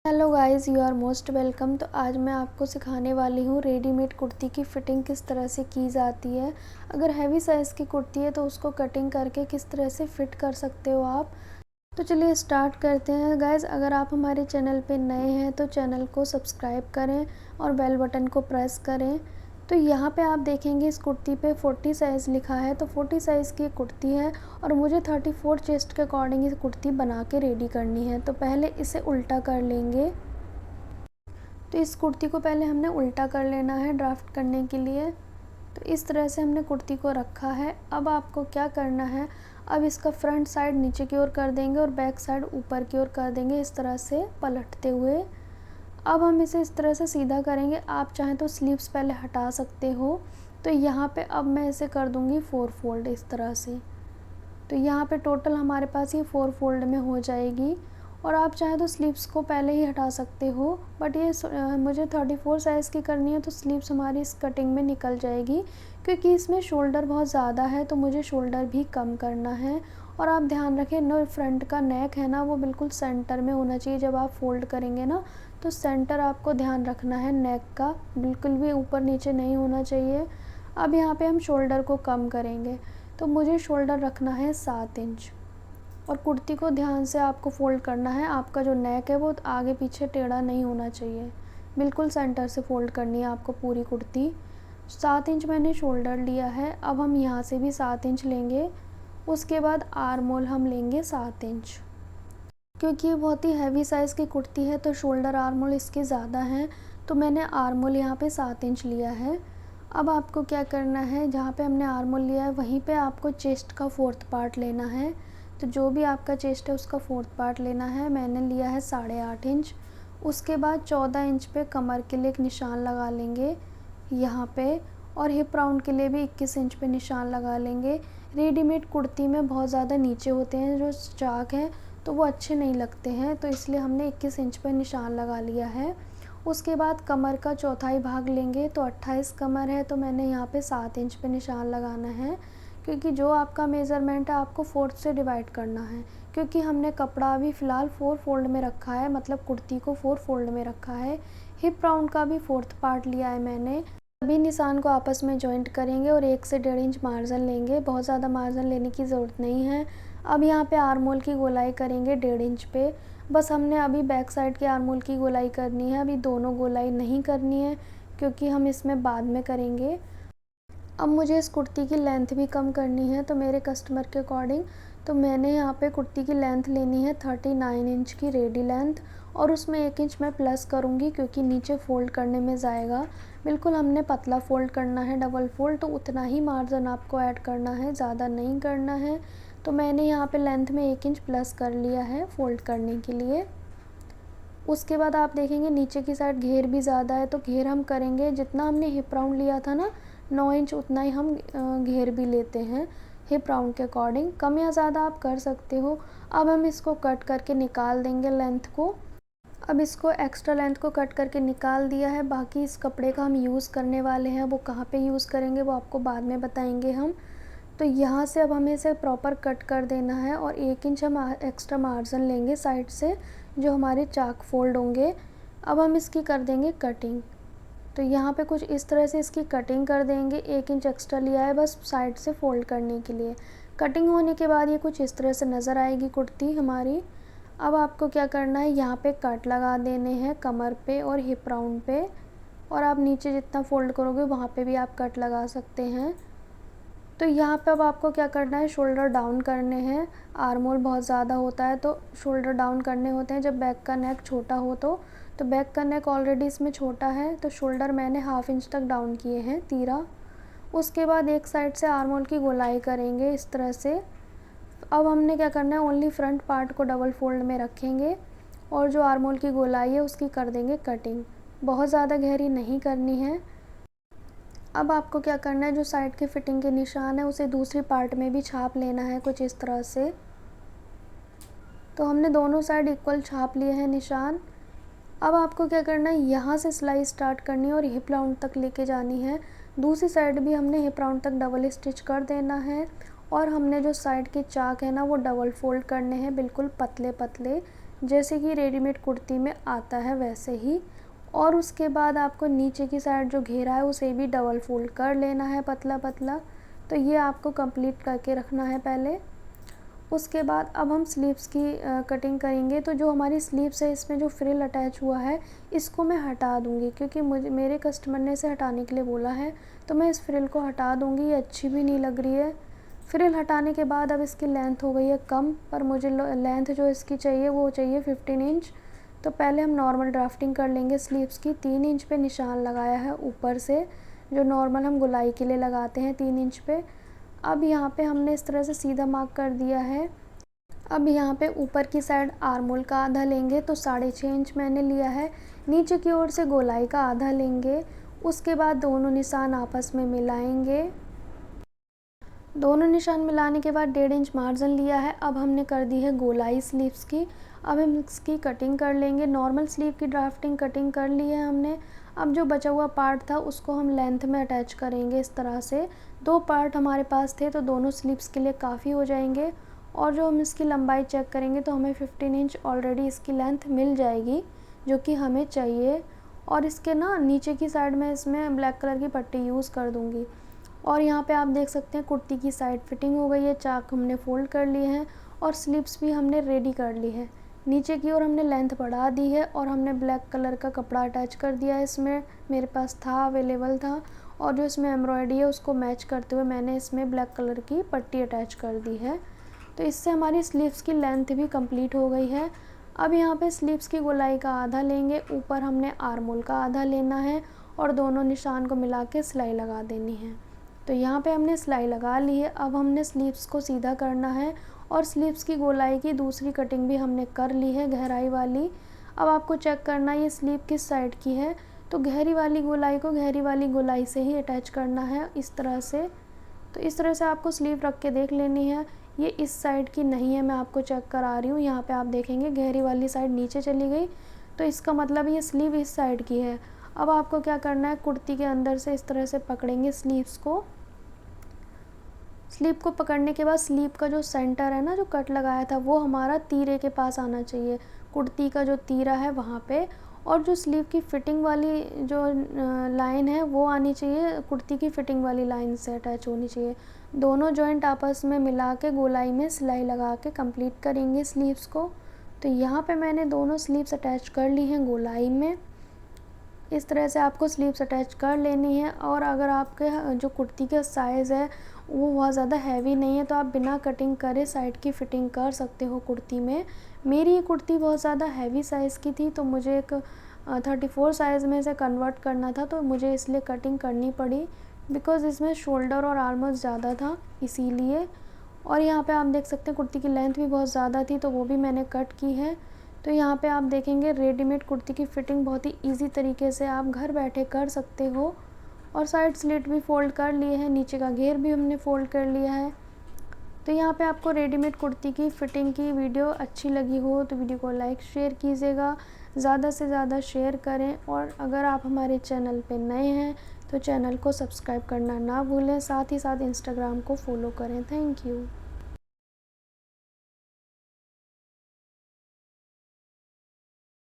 Hello guys, you are most welcome. तो आज मैं आपको सिखाने वाली हूँ रेडीमेड कुर्ती की फ़िटिंग किस तरह से की जाती है। अगर हैवी साइज़ की कुर्ती है तो उसको कटिंग करके किस तरह से फ़िट कर सकते हो आप। तो चलिए स्टार्ट करते हैं गाइस। अगर आप हमारे चैनल पे नए हैं तो चैनल को सब्सक्राइब करें और बेल बटन को प्रेस करें। तो यहाँ पे आप देखेंगे इस कुर्ती पे 40 साइज़ लिखा है, तो 40 साइज़ की कुर्ती है और मुझे 34 चेस्ट के अकॉर्डिंग ये कुर्ती बना के रेडी करनी है। तो पहले इसे उल्टा कर लेंगे। तो इस कुर्ती को पहले हमने उल्टा कर लेना है ड्राफ्ट करने के लिए। तो इस तरह से हमने कुर्ती को रखा है। अब आपको क्या करना है, अब इसका फ्रंट साइड नीचे की ओर कर देंगे और बैक साइड ऊपर की ओर कर देंगे, इस तरह से पलटते हुए। अब हम इसे इस तरह से सीधा करेंगे। आप चाहें तो स्लीव्स पहले हटा सकते हो। तो यहाँ पे अब मैं इसे कर दूँगी 4 फोल्ड इस तरह से। तो यहाँ पे टोटल हमारे पास ये 4 फोल्ड में हो जाएगी। और आप चाहें तो स्लीव्स को पहले ही हटा सकते हो, बट ये मुझे 34 साइज़ की करनी है तो स्लीव्स हमारी इस कटिंग में निकल जाएगी, क्योंकि इसमें शोल्डर बहुत ज़्यादा है तो मुझे शोल्डर भी कम करना है। और आप ध्यान रखें, नो फ्रंट का नेक है ना, वो बिल्कुल सेंटर में होना चाहिए। जब आप फोल्ड करेंगे ना तो सेंटर आपको ध्यान रखना है नेक का, बिल्कुल भी ऊपर नीचे नहीं होना चाहिए। अब यहाँ पे हम शोल्डर को कम करेंगे, तो मुझे शोल्डर रखना है 7 इंच। और कुर्ती को ध्यान से आपको फ़ोल्ड करना है। आपका जो नेक है वो आगे पीछे टेढ़ा नहीं होना चाहिए, बिल्कुल सेंटर से फ़ोल्ड करनी है आपको पूरी कुर्ती। 7 इंच मैंने शोल्डर लिया है। अब हम यहाँ से भी 7 इंच लेंगे। उसके बाद आर्म होल हम लेंगे 7 इंच। क्योंकि ये बहुत ही हैवी साइज़ की कुर्ती है तो शोल्डर आर्म होल इसके ज़्यादा हैं, तो मैंने आर्म होल यहाँ पे 7 इंच लिया है। अब आपको क्या करना है, जहाँ पे हमने आर्म होल लिया है वहीं पे आपको चेस्ट का 4th पार्ट लेना है। तो जो भी आपका चेस्ट है उसका 4th पार्ट लेना है। मैंने लिया है 8.5 इंच। उसके बाद 14 इंच पे कमर के लिए एक निशान लगा लेंगे यहाँ पे, और हिप राउंड के लिए भी 21 इंच पे निशान लगा लेंगे। रेडीमेड कुर्ती में बहुत ज़्यादा नीचे होते हैं जो चाक हैं, तो वो अच्छे नहीं लगते हैं, तो इसलिए हमने 21 इंच पर निशान लगा लिया है। उसके बाद कमर का चौथाई भाग लेंगे, तो 28 कमर है तो मैंने यहाँ पे 7 इंच पे निशान लगाना है, क्योंकि जो आपका मेज़रमेंट है आपको 4th से डिवाइड करना है। क्योंकि हमने कपड़ा अभी फ़िलहाल 4 फोल्ड में रखा है, मतलब कुर्ती को 4 फोल्ड में रखा है। हिप राउंड का भी 4th पार्ट लिया है मैंने। सभी निशान को आपस में जॉइंट करेंगे और 1 से 1.5 इंच मार्जिन लेंगे, बहुत ज़्यादा मार्जिन लेने की ज़रूरत नहीं है। अब यहाँ पे आर्म होल की गोलाई करेंगे 1.5 इंच पे। बस हमने अभी बैक साइड के आर्म होल की गोलाई करनी है, अभी दोनों गोलाई नहीं करनी है क्योंकि हम इसमें बाद में करेंगे। अब मुझे इस कुर्ती की लेंथ भी कम करनी है, तो मेरे कस्टमर के अकॉर्डिंग तो मैंने यहाँ पे कुर्ती की लेंथ लेनी है 39 इंच की रेडी लेंथ, और उसमें 1 इंच मैं प्लस करूँगी क्योंकि नीचे फ़ोल्ड करने में जाएगा। बिल्कुल हमने पतला फ़ोल्ड करना है, डबल फ़ोल्ड, तो उतना ही मार्जिन आपको ऐड करना है, ज़्यादा नहीं करना है। तो मैंने यहाँ पे लेंथ में 1 इंच प्लस कर लिया है फ़ोल्ड करने के लिए। उसके बाद आप देखेंगे नीचे की साइड घेर भी ज़्यादा है, तो घेर हम करेंगे जितना हमने हिप राउंड लिया था ना 9 इंच, उतना ही हम घेर भी लेते हैं हिप राउंड के अकॉर्डिंग। कम या ज़्यादा आप कर सकते हो। अब हम इसको कट करके निकाल देंगे लेंथ को। अब इसको एक्स्ट्रा लेंथ को कट करके निकाल दिया है। बाकी इस कपड़े का हम यूज़ करने वाले हैं, वो कहाँ पे यूज़ करेंगे वो आपको बाद में बताएंगे हम। तो यहाँ से अब हमें इसे प्रॉपर कट कर देना है और 1 इंच हम एक्स्ट्रा मार्जिन लेंगे साइड से, जो हमारे चाक फोल्ड होंगे। अब हम इसकी कर देंगे कटिंग। तो यहाँ पे कुछ इस तरह से इसकी कटिंग कर देंगे। 1 इंच एक्स्ट्रा लिया है बस साइड से फ़ोल्ड करने के लिए। कटिंग होने के बाद ये कुछ इस तरह से नज़र आएगी कुर्ती हमारी। अब आपको क्या करना है, यहाँ पे कट लगा देने हैं कमर पे और हिप राउंड पे, और आप नीचे जितना फ़ोल्ड करोगे वहाँ पे भी आप कट लगा सकते हैं। तो यहाँ पे अब आपको क्या करना है, शोल्डर डाउन करने हैं। आर्म होल बहुत ज़्यादा होता है तो शोल्डर डाउन करने होते हैं जब बैक का नेक छोटा हो। तो बैक का नेक ऑलरेडी इसमें छोटा है, तो शोल्डर मैंने हाफ इंच तक डाउन किए हैं तीरा। उसके बाद एक साइड से आर्म होल की गोलाई करेंगे इस तरह से। अब हमने क्या करना है, ओनली फ्रंट पार्ट को डबल फोल्ड में रखेंगे और जो आर्म होल की गोलाई है उसकी कर देंगे कटिंग। बहुत ज़्यादा गहरी नहीं करनी है। अब आपको क्या करना है, जो साइड के फिटिंग के निशान है उसे दूसरी पार्ट में भी छाप लेना है कुछ इस तरह से। तो हमने दोनों साइड इक्वल छाप लिए हैं निशान। अब आपको क्या करना है, यहाँ से सिलाई स्टार्ट करनी है और हिप राउंड तक लेके जानी है। दूसरी साइड भी हमने हिप राउंड तक डबल स्टिच कर देना है, और हमने जो साइड के चाक है ना वो डबल फोल्ड करने हैं, बिल्कुल पतले पतले, जैसे कि रेडीमेड कुर्ती में आता है वैसे ही। और उसके बाद आपको नीचे की साइड जो घेरा है उसे भी डबल फोल्ड कर लेना है पतला पतला। तो ये आपको कंप्लीट करके रखना है पहले। उसके बाद अब हम स्लीव्स की कटिंग करेंगे। तो जो हमारी स्लीव्स है इसमें जो फ्रिल अटैच हुआ है इसको मैं हटा दूँगी, क्योंकि मेरे कस्टमर ने इसे हटाने के लिए बोला है। तो मैं इस फ्रिल को हटा दूँगी, ये अच्छी भी नहीं लग रही है। फ्रिल हटाने के बाद अब इसकी लेंथ हो गई है कम, पर मुझे लेंथ जो इसकी चाहिए वो चाहिए 15 इंच। तो पहले हम नॉर्मल ड्राफ्टिंग कर लेंगे स्लीव्स की। 3 इंच पे निशान लगाया है ऊपर से, जो नॉर्मल हम गुलाई के लिए लगाते हैं 3 इंच पे। अब यहाँ पे हमने इस तरह से सीधा मार्क कर दिया है। अब यहाँ पे ऊपर की साइड आर्म होल का आधा लेंगे, तो 6.5 इंच मैंने लिया है। नीचे की ओर से गोलाई का आधा लेंगे। उसके बाद दोनों निशान आपस में मिलाएंगे। दोनों निशान मिलाने के बाद 1.5 इंच मार्जिन लिया है। अब हमने कर दी है गोलाई स्लीव्स की। अब हम इसकी कटिंग कर लेंगे। नॉर्मल स्लीव की ड्राफ्टिंग कटिंग कर ली है हमने। अब जो बचा हुआ पार्ट था उसको हम लेंथ में अटैच करेंगे इस तरह से। 2 पार्ट हमारे पास थे तो दोनों स्लीव्स के लिए काफ़ी हो जाएंगे। और जो हम इसकी लंबाई चेक करेंगे तो हमें 15 इंच ऑलरेडी इसकी लेंथ मिल जाएगी, जो कि हमें चाहिए। और इसके ना नीचे की साइड में इसमें ब्लैक कलर की पट्टी यूज़ कर दूँगी। और यहाँ पे आप देख सकते हैं कुर्ती की साइड फिटिंग हो गई है। चाक हमने फोल्ड कर लिए हैं और स्लीव्स भी हमने रेडी कर ली है। नीचे की ओर हमने लेंथ बढ़ा दी है और हमने ब्लैक कलर का कपड़ा अटैच कर दिया है इसमें। मेरे पास था, अवेलेबल था। और जो इसमें एम्ब्रॉयडरी है उसको मैच करते हुए मैंने इसमें ब्लैक कलर की पट्टी अटैच कर दी है। तो इससे हमारी स्लीव्स की लेंथ भी कंप्लीट हो गई है। अब यहाँ पे स्लीव्स की गोलाई का आधा लेंगे, ऊपर हमने आर्म होल का आधा लेना है और दोनों निशान को मिला के सिलाई लगा देनी है। तो यहाँ पे हमने सिलाई लगा ली है। अब हमने स्लीव्स को सीधा करना है और स्लीव्स की गोलाई की दूसरी कटिंग भी हमने कर ली है, गहराई वाली। अब आपको चेक करना है ये स्लीव किस साइड की है। तो गहरी वाली गोलाई को गहरी वाली गोलाई से ही अटैच करना है इस तरह से। तो इस तरह से आपको स्लीव रख के देख लेनी है। ये इस साइड की नहीं है, मैं आपको चेक करा रही हूँ। यहाँ पे आप देखेंगे गहरी वाली साइड नीचे चली गई, तो इसका मतलब ये स्लीव इस साइड की है। अब आपको क्या करना है, कुर्ती के अंदर से इस तरह से पकड़ेंगे स्लीव्स को। स्लीव को पकड़ने के बाद स्लीव का जो सेंटर है ना, जो कट लगाया था, वो हमारा तीरे के पास आना चाहिए। कुर्ती का जो तीरा है वहाँ पे। और जो स्लीव की फिटिंग वाली जो लाइन है वो आनी चाहिए, कुर्ती की फिटिंग वाली लाइन से अटैच होनी चाहिए। दोनों जॉइंट आपस में मिला के गोलाई में सिलाई लगा के कंप्लीट करेंगे स्लीव्स को। तो यहाँ पे मैंने दोनों स्लीव्स अटैच कर ली हैं गोलाई में। इस तरह से आपको स्लीव्स अटैच कर लेनी है। और अगर आपके जो कुर्ती का साइज़ है वो बहुत ज़्यादा हैवी नहीं है तो आप बिना कटिंग करे साइड की फ़िटिंग कर सकते हो कुर्ती में। मेरी ये कुर्ती बहुत ज़्यादा हैवी साइज़ की थी, तो मुझे एक 34 साइज़ में से कन्वर्ट करना था, तो मुझे इसलिए कटिंग करनी पड़ी, बिकॉज़ इसमें शोल्डर और आर्मर्स ज़्यादा था इसीलिए। और यहाँ पे आप देख सकते हैं कुर्ती की लेंथ भी बहुत ज़्यादा थी, तो वो भी मैंने कट की है। तो यहाँ पे आप देखेंगे रेडीमेड कुर्ती की फ़िटिंग बहुत ही इजी तरीके से आप घर बैठे कर सकते हो। और साइड स्लिट भी फ़ोल्ड कर लिए हैं, नीचे का घेर भी हमने फ़ोल्ड कर लिया है। तो यहाँ पे आपको रेडीमेड कुर्ती की फ़िटिंग की वीडियो अच्छी लगी हो तो वीडियो को लाइक शेयर कीजिएगा, ज़्यादा से ज़्यादा शेयर करें। और अगर आप हमारे चैनल पे नए हैं तो चैनल को सब्सक्राइब करना ना भूलें, साथ ही साथ इंस्टाग्राम को फॉलो करें। Thank you.